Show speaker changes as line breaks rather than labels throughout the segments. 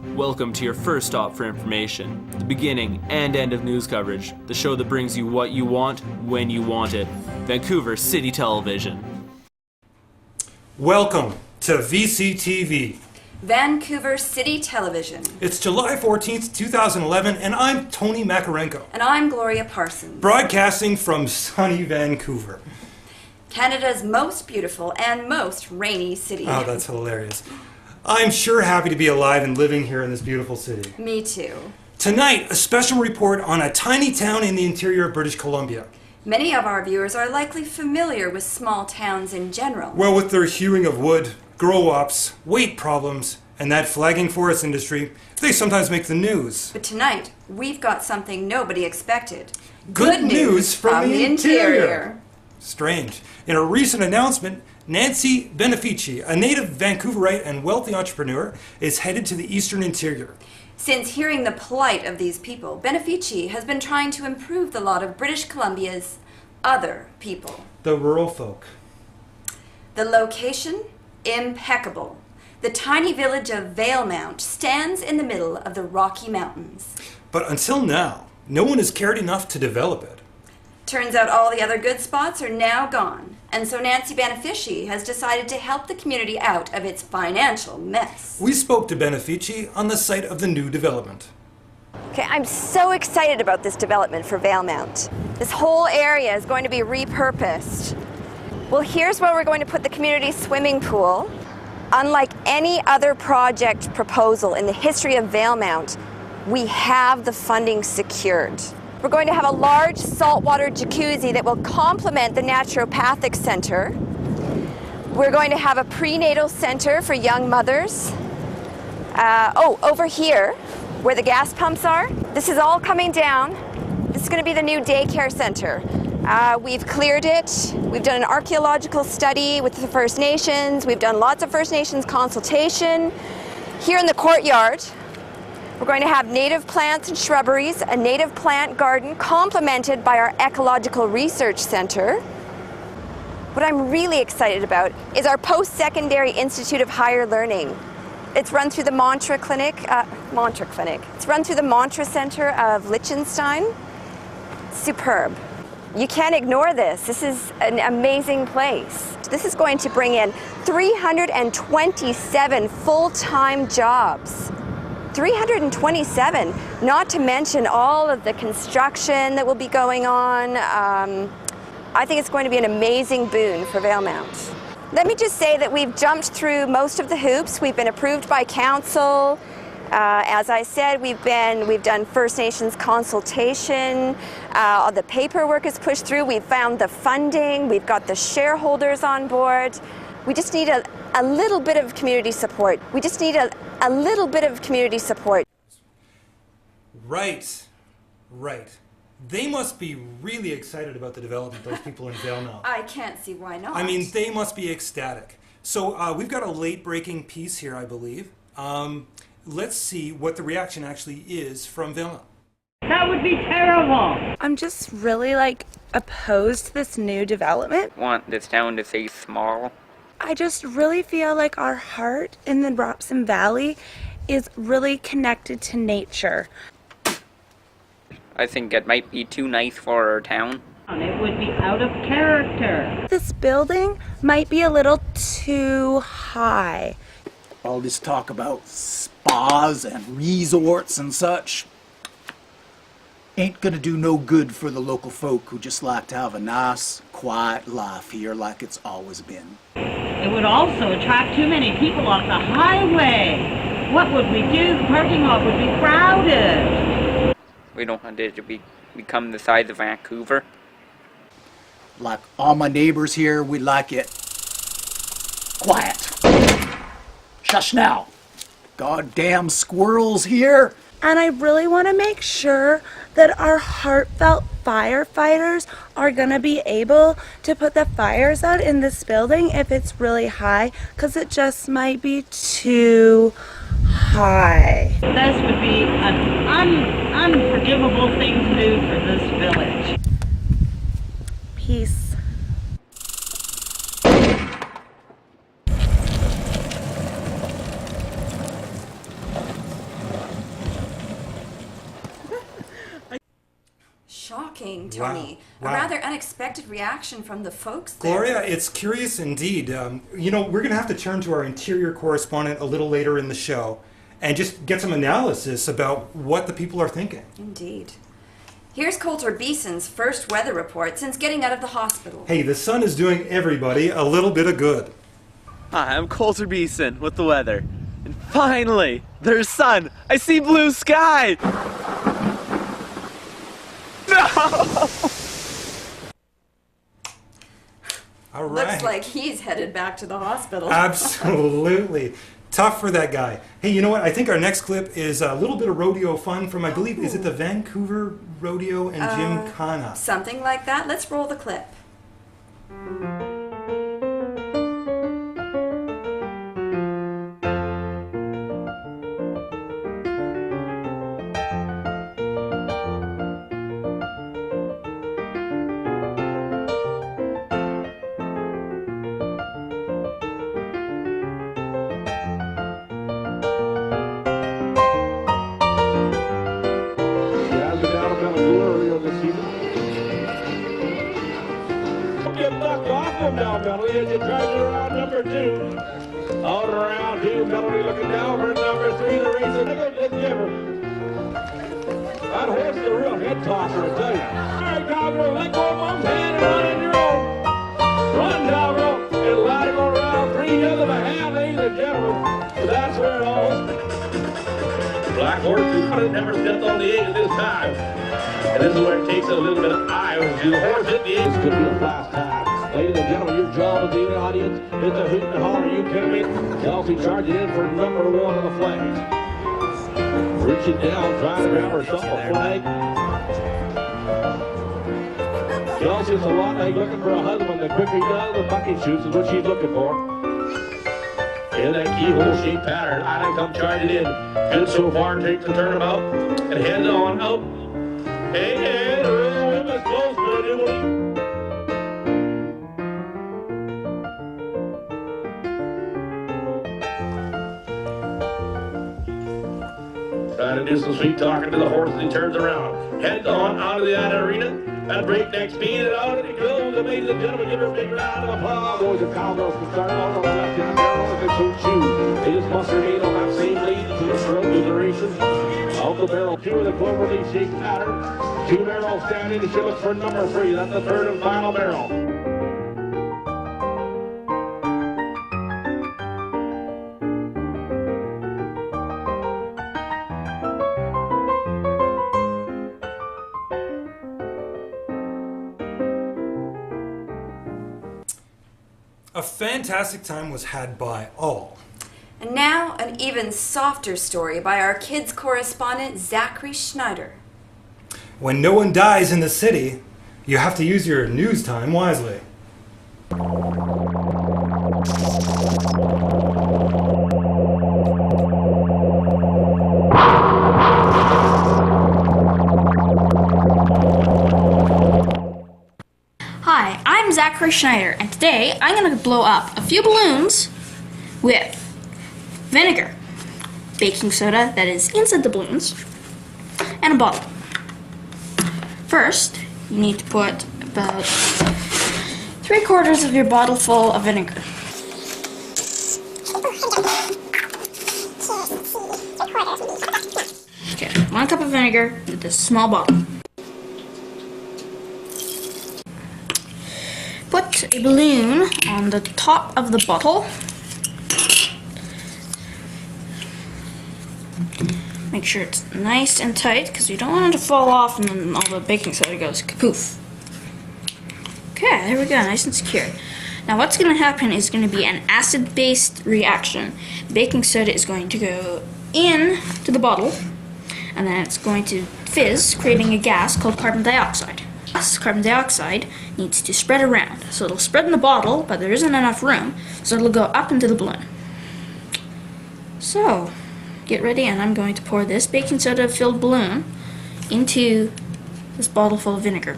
Welcome to your first stop for information, the beginning and end of news coverage, the show that brings you what you want, when you want it. Vancouver City Television.
Welcome to VCTV.
Vancouver City Television.
It's July 14th, 2011, and I'm Tony Makarenko.
And I'm Gloria Parsons.
Broadcasting from sunny Vancouver.
Canada's most beautiful and most rainy city.
Oh, that's hilarious. I'm sure happy to be alive and living here in this beautiful city.
Me too.
Tonight, a special report on a tiny town in the interior of British Columbia.
Many of our viewers are likely familiar with small towns in general.
Well, with their hewing of wood, grow-ops, weight problems, and that flagging forest industry, they sometimes make the news.
But tonight, we've got something nobody expected.
Good news from the interior. Strange. In a recent announcement, Nancy Benefici, a native Vancouverite and wealthy entrepreneur, is headed to the eastern interior.
Since hearing the plight of these people, Benefici has been trying to improve the lot of British Columbia's other people.
The rural folk.
The location? Impeccable. The tiny village of Valemount stands in the middle of the Rocky Mountains.
But until now, no one has cared enough to develop it.
Turns out all the other good spots are now gone, and so Nancy Benefici has decided to help the community out of its financial mess.
We spoke to Benefici on the site of the new development.
Okay, I'm so excited about this development for Valemount. This whole area is going to be repurposed. Well, here's where we're going to put the community swimming pool. Unlike any other project proposal in the history of Valemount, we have the funding secured. We're going to have a large saltwater jacuzzi that will complement the naturopathic center. We're going to have a prenatal center for young mothers. Over here, where the gas pumps are, this is all coming down. This is going to be the new daycare center. We've cleared it. We've done an archaeological study with the First Nations. We've done lots of First Nations consultation. Here in the courtyard, we're going to have native plants and shrubberies, a native plant garden complemented by our Ecological Research Center. What I'm really excited about is our Post-Secondary Institute of Higher Learning. It's run through the Mantra Clinic. It's run through the Mantra Center of Liechtenstein. Superb. You can't ignore this. This is an amazing place. This is going to bring in 327 full-time jobs. 327, not to mention all of the construction that will be going on. I think it's going to be an amazing boon for Valemount. Let me just say that we've jumped through most of the hoops. We've been approved by council. As I said, we've done First Nations consultation. All the paperwork is pushed through. We've found the funding. We've got the shareholders on board. We just need a little bit of community support. We just need a little bit of community support.
Right. They must be really excited about the development, those people in Valemount.
I can't see why not.
I mean, they must be ecstatic. So we've got a late-breaking piece here, I believe. Let's see what the reaction actually is from Valemount.
That would be terrible.
I'm just really opposed to this new development.
Want this town to stay small.
I just really feel like our heart in the Robson Valley is really connected to nature.
I think it might be too nice for our town.
It would be out of character.
This building might be a little too high.
All this talk about spas and resorts and such ain't gonna do no good for the local folk who just like to have a nice, quiet life here like it's always been.
It would also attract too many people off the highway. What would we do? The parking lot would be crowded.
We don't want it to become the size of Vancouver.
Like all my neighbors here, we like it quiet. Shush now. Goddamn squirrels here.
And I really want to make sure that our heartfelt firefighters are going to be able to put the fires out in this building if it's really high, because it just might be too high.
This would be an unforgivable thing to do for this village.
Peace.
shocking, Tony.
Wow.
A rather unexpected reaction from the folks there.
Gloria, it's curious indeed. You know, we're going to have to turn to our interior correspondent a little later in the show and just get some analysis about what the people are thinking.
Indeed. Here's Coulter Beeson's first weather report since getting out of the hospital.
Hey, the sun is doing everybody a little bit of good.
Hi, I'm Coulter Beeson with the weather. And finally, there's sun. I see blue sky. No!
All right.
Looks like he's headed back to the hospital.
Absolutely. Tough for that guy. Hey, you know what? I think our next clip is a little bit of rodeo fun from, I believe, is it the Vancouver Rodeo and Gymkhana?
Something like that. Let's roll the clip.
As you drive around number 2. Out around 2, Melody looking down for number 3. The race is a good giver. That horse is a real head tosser, I tell you. All right, Doggerel, let go of Mom's hand and run in your own. Run, Doggerel, and let it go around 3 of a half, ladies and gentlemen. So that's where it all. Black horse, never stepped on the egg at this time. And this is where it takes a little bit of eye. The horse hit the egg. This could be a fast time. Ladies and gentlemen, your job as the audience is to hoot and holler. You can make Kelsey charging in for number 1 on the flag. Reaching down, trying to grab herself a flag. Kelsey's a lot like looking for a husband. The quicker he does, the bucket shoots is what she's looking for. In that keyhole-shaped pattern, Island come charging in. Good so far, takes the turnabout and heads on out. And it was close, but it will. Trying to do some sweet talking to the horse as he turns around. Heads on out of the arena. At breakneck speed and out and he goes. Ladies and gentlemen, give her a big round of applause. Boys and cowgirls can start on the left hand barrel if they so choose. They just must remain on that same lead to the throat of the races. Out the barrel, 2 of the cloverleaf shaped pattern. 2 barrels standing. She looks for number 3. That's the third and final barrel.
A fantastic time was had by all.
And now, an even softer story by our kids correspondent, Zachary Schneider.
When no one dies in the city, you have to use your news time wisely.
Hi, I'm Zachary Schneider, and today I'm going to blow up a few balloons with vinegar, baking soda that is inside the balloons, and a bottle. First, you need to put about 3/4 of your bottle full of vinegar. Okay, 1 cup of vinegar with this small bottle. Put a balloon on the top of the bottle. Make sure it's nice and tight because you don't want it to fall off and then all the baking soda goes kapoof. Okay, there we go, nice and secure. Now what's going to happen is going to be an acid-based reaction. Baking soda is going to go into the bottle and then it's going to fizz, creating a gas called carbon dioxide. This carbon dioxide needs to spread around. So it'll spread in the bottle, but there isn't enough room, so it'll go up into the balloon. So, get ready, and I'm going to pour this baking soda filled balloon into this bottle full of vinegar.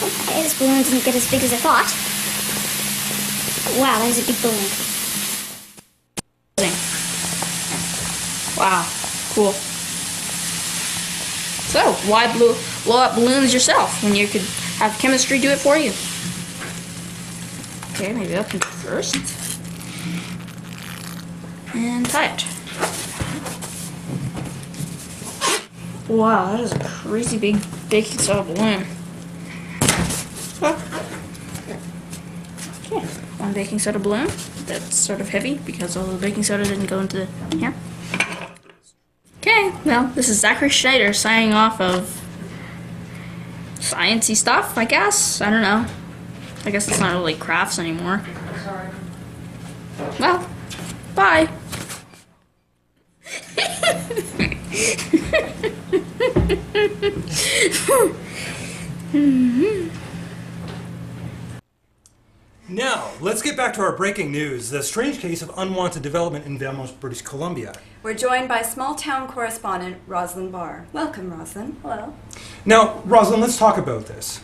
Okay, this balloon didn't get as big as I thought.
Wow, that is a big balloon. Wow, cool. So, why blow up balloons yourself when you could have chemistry do it for you? Okay, maybe open it first. And tie it. Wow, that is a crazy big baking soda balloon. Okay, one baking soda balloon. That's sort of heavy because all the baking soda didn't go into here. Okay, well, this is Zachary Schneider signing off of sciencey stuff, I guess. I don't know. I guess it's not really crafts anymore. Well, bye.
Now, let's get back to our breaking news. The strange case of unwanted development in Valemount, British Columbia.
We're joined by small town correspondent Rosalyn Barr. Welcome, Rosalyn. Hello.
Now, Rosalyn, let's talk about this.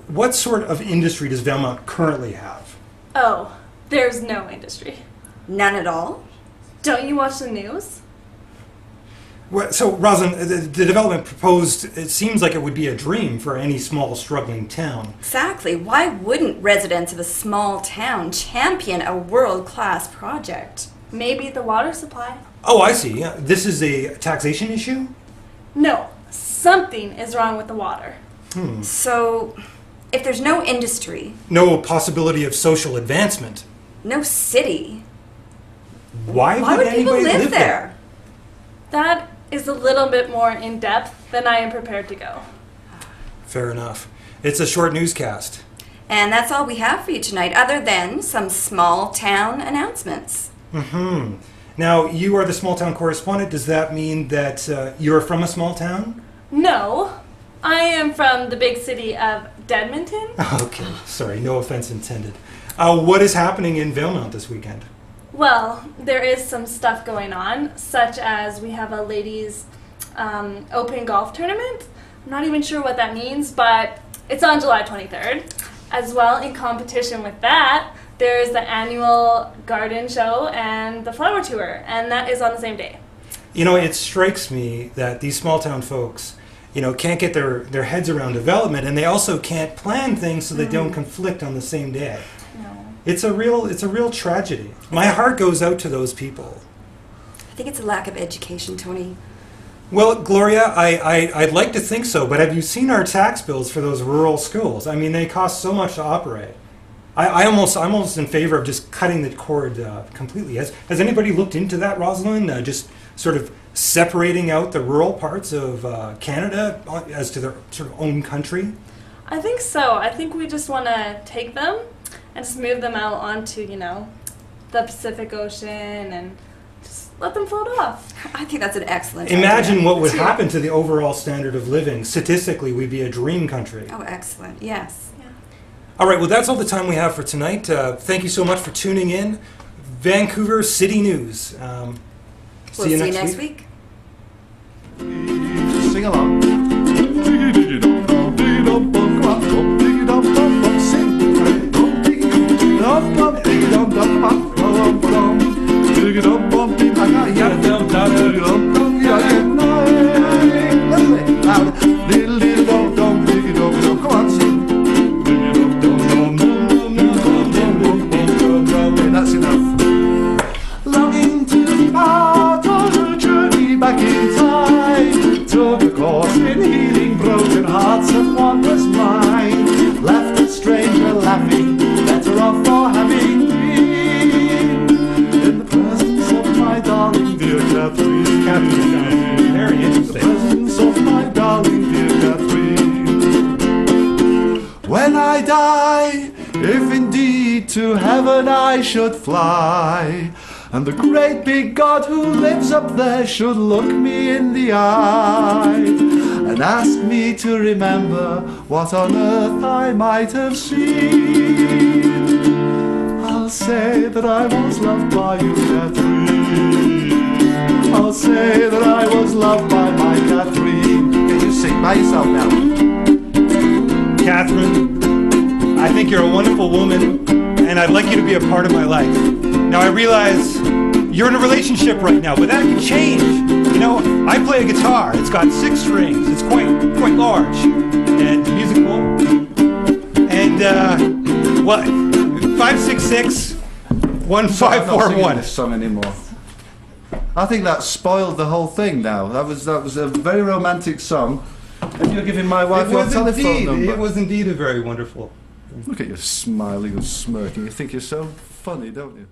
What sort of industry does Valemount currently have?
Oh, there's no industry.
None at all?
Don't you watch the news?
Well, so, Rosalyn, the development proposed, it seems like it would be a dream for any small, struggling town.
Exactly. Why wouldn't residents of a small town champion a world-class project?
Maybe the water supply.
Oh, I see. This is a taxation issue?
No, something is wrong with the water.
So, if there's no industry...
No possibility of social advancement.
No city...
Why would
people
anybody
live there?
That is a little bit more in depth than I am prepared to go.
Fair enough. It's a short newscast.
And that's all we have for you tonight, other than some small town announcements.
Now, you are the small town correspondent. Does that mean that you're from a small town?
No, I am from the big city of Edmonton.
Okay, sorry, no offense intended. What is happening in Valemount this weekend?
Well, there is some stuff going on, such as we have a ladies' open golf tournament. I'm not even sure what that means, but it's on July 23rd. As well, in competition with that, there's the annual garden show and the flower tour, and that is on the same day.
You know, it strikes me that these small town folks, can't get their heads around development, and they also can't plan things so they don't conflict on the same day. It's a real tragedy. My heart goes out to those people.
I think it's a lack of education, Tony.
Well, Gloria, I'd like to think so, but have you seen our tax bills for those rural schools? I mean, they cost so much to operate. I'm almost in favor of just cutting the cord completely. Has anybody looked into that, Rosalyn? Just sort of separating out the rural parts of Canada as to their sort of own country?
I think so. I think we just want to take them and just move them out onto, the Pacific Ocean and just let them float off.
I think that's an excellent
Imagine
idea.
what would happen to the overall standard of living. Statistically, we'd be a dream country.
Oh, excellent. Yes.
Yeah.
All right, well, that's all the time we have for tonight. Thank you so much for tuning in. Vancouver City News.
We'll see you next week.
Sing along. That's enough. Longing to depart on a journey back in time, took a course in healing broken hearts, and one was mine. Left a stranger laughing, better off for having been in the presence of my darling dear Catherine.
Very interesting.
The presence of my darling dear Catherine. When I die, if indeed to heaven I should fly, and the great big God who lives up there should look me in the eye and ask me to remember what on earth I might have seen, I'll say that I was loved by you, Catherine. I'll say that I was loved by my Catherine. Can you sing by yourself now?
Catherine, I think you're a wonderful woman, and I'd like you to be a part of my life. Now, I realize you're in a relationship right now, but that can change. You know, I play a guitar. It's got 6 strings. It's quite large and musical. And, what? 566-1541.
This song anymore. I think that spoiled the whole thing now. That was a very romantic song. And you're giving my wife your telephone number.
It was indeed a very wonderful.
Look at you smiling and smirking. You think you're so funny, don't you?